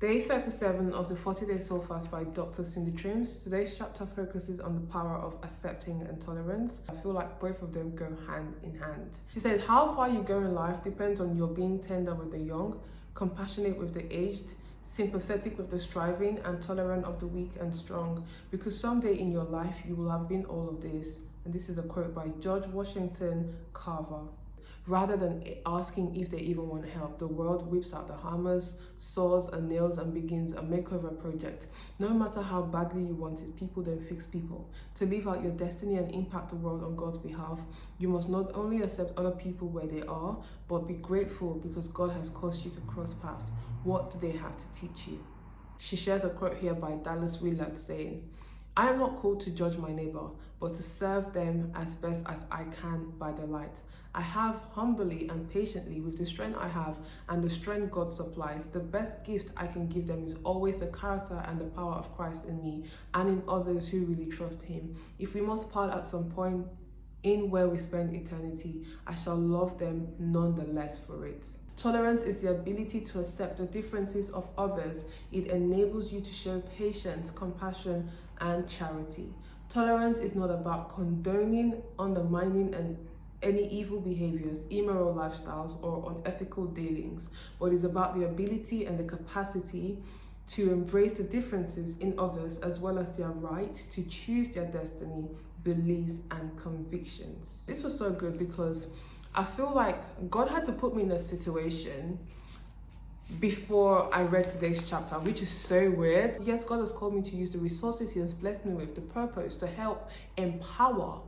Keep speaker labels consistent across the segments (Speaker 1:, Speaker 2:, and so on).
Speaker 1: Day 37 of the 40-Day Soul Fast by Dr. Cindy Trims. Today's chapter focuses on the power of accepting and tolerance. I feel like both of them go hand in hand. She said, how far you go in life depends on your being tender with the young, compassionate with the aged, sympathetic with the striving, and tolerant of the weak and strong. Because someday in your life you will have been all of this. And this is a quote by George Washington Carver. Rather than asking if they even want help, the world whips out the hammers, saws and nails and begins a makeover project. No matter how badly you want it, people then fix people. To live out your destiny and impact the world on God's behalf, you must not only accept other people where they are, but be grateful because God has caused you to cross paths. What do they have to teach you? She shares a quote here by Dallas Willard saying, I am not called to judge my neighbor, but to serve them as best as I can by the light. I have humbly and patiently, with the strength I have and the strength God supplies, the best gift I can give them is always the character and the power of Christ in me and in others who really trust Him. If we must part at some point in where we spend eternity, I shall love them nonetheless for it. Tolerance is the ability to accept the differences of others. It enables you to show patience, compassion, and charity. Tolerance is not about condoning, undermining, and any evil behaviors, immoral lifestyles, or unethical dealings, but is about the ability and the capacity to embrace the differences in others as well as their right to choose their destiny, beliefs, and convictions. This was so good because I feel like God had to put me in a situation before I read today's chapter, which is so weird. Yes, God has called me to use the resources He has blessed me with, the purpose to help empower,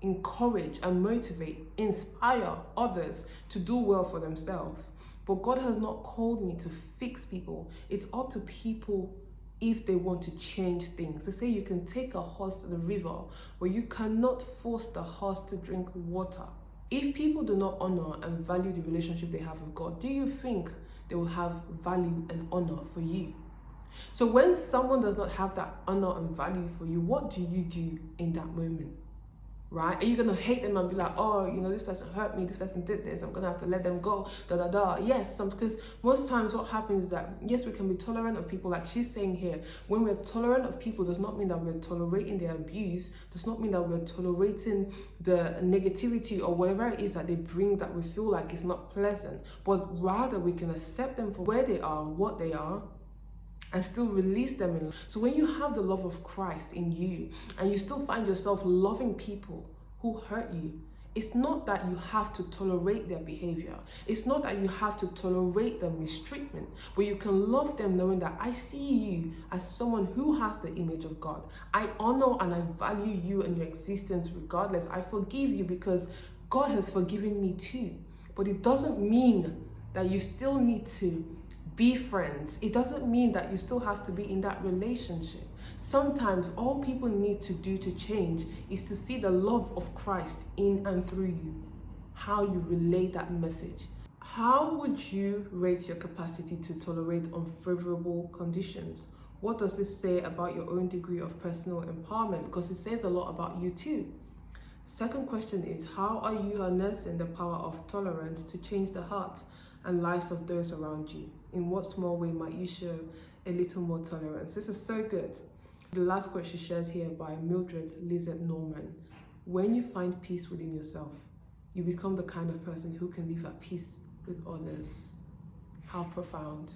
Speaker 1: encourage and motivate, inspire others to do well for themselves. But God has not called me to fix people. It's up to people if they want to change things. They say you can take a horse to the river, but you cannot force the horse to drink water. If people do not honor and value the relationship they have with God, do you think they will have value and honor for you? So when someone does not have that honor and value for you, what do you do in that moment? Right? Are you going to hate them and be like, oh, this person hurt me, this person did this, I'm going to have to let them go, Yes, because most times what happens is that, yes, we can be tolerant of people, like she's saying here. When we're tolerant of people, does not mean that we're tolerating their abuse, does not mean that we're tolerating the negativity or whatever it is that they bring that we feel like is not pleasant, but rather we can accept them for where they are, what they are, and still release them in. So when you have the love of Christ in you and you still find yourself loving people who hurt you, it's not that you have to tolerate their behavior. It's not that you have to tolerate their mistreatment, but you can love them knowing that I see you as someone who has the image of God. I honor and I value you and your existence regardless. I forgive you because God has forgiven me too. But it doesn't mean that you still need to be friends. It doesn't mean that you still have to be in that relationship. Sometimes all people need to do to change is to see the love of Christ in and through you, how you relay that message. How would you rate your capacity to tolerate unfavorable conditions? What does this say about your own degree of personal empowerment? Because it says a lot about you too. Second question is, how are you harnessing the power of tolerance to change the hearts and lives of those around you? In what small way might you show a little more tolerance? This is so good. The last quote she shares here by Mildred Lizette Norman. When you find peace within yourself, you become the kind of person who can live at peace with others. How profound.